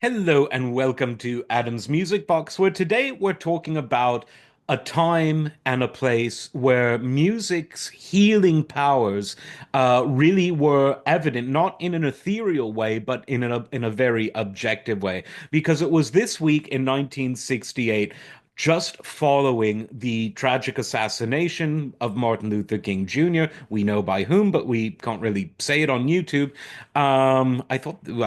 Hello and welcome to Adam's Music Box, where today we're talking about a time and a place where music's healing powers really were evident, not in an ethereal way, but in a very objective way. Because it was this week in 1968, just following the tragic assassination of Martin Luther King Jr. We know by whom, but we can't really say it on YouTube. I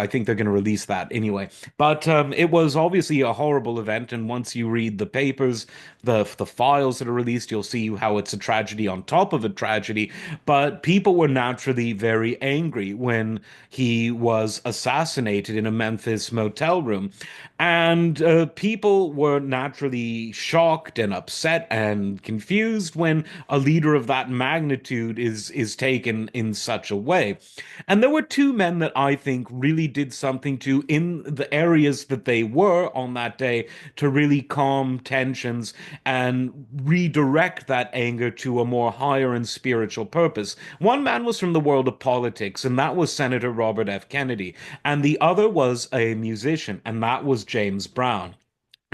think they're going to release that anyway. But it was obviously a horrible event, and once you read the papers, the files that are released, you'll see how it's a tragedy on top of a tragedy. But people were naturally very angry when he was assassinated in a Memphis motel room, and people were naturally shocked and upset and confused when a leader of that magnitude is taken in such a way. And there were two men that I think really did something to, in the areas that they were on that day, to really calm tensions and redirect that anger to a more higher and spiritual purpose. One man was from the world of politics, and that was Senator Robert F. Kennedy. And the other was a musician, and that was James Brown.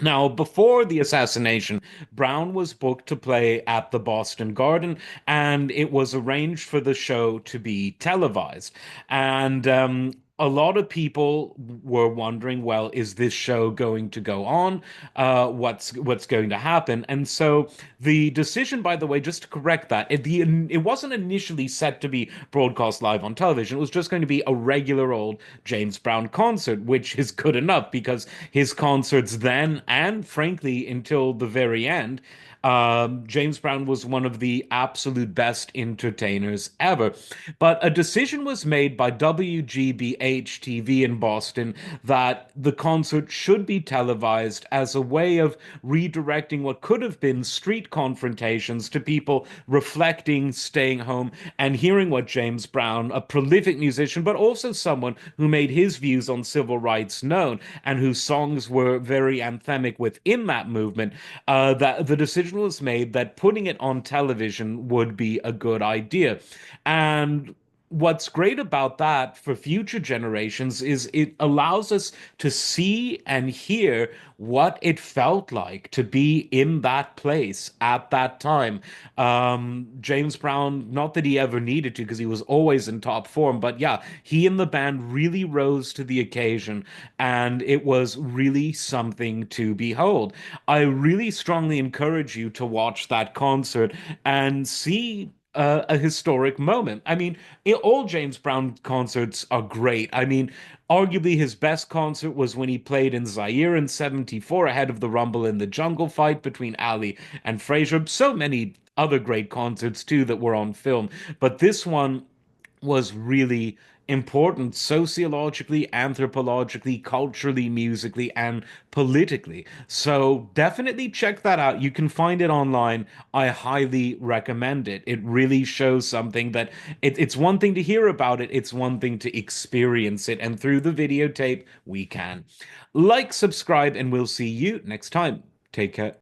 Now, before the assassination, Brown was booked to play at the Boston Garden, and it was arranged for the show to be televised. And a lot of people were wondering, well, is this show going to go on? What's going to happen? And so the decision, by the way, just to correct that, it wasn't initially set to be broadcast live on television. It was just going to be a regular old James Brown concert, which is good enough because his concerts then and frankly until the very end, James Brown was one of the absolute best entertainers ever. But a decision was made by WGBH TV in Boston that the concert should be televised as a way of redirecting what could have been street confrontations to people reflecting, staying home, and hearing what James Brown, a prolific musician, but also someone who made his views on civil rights known and whose songs were very anthemic within that movement, that the decision was made that putting it on television would be a good idea. And what's great about that for future generations is it allows us to see and hear what it felt like to be in that place at that time. James Brown, not that he ever needed to, because he was always in top form, but yeah, he and the band really rose to the occasion, and it was really something to behold. I really strongly encourage you to watch that concert and see a historic moment. I mean, all James Brown concerts are great. I mean, arguably his best concert was when he played in Zaire in '74 ahead of the Rumble in the Jungle fight between Ali and Frazier. So many other great concerts too that were on film, but this one was really important sociologically, anthropologically, culturally, musically, and politically. So definitely check that out. You can find it online. I highly recommend it. It really shows something that it's one thing to hear about it, it's one thing to experience it. And through the videotape, we can. Like, subscribe, and we'll see you next time. Take care.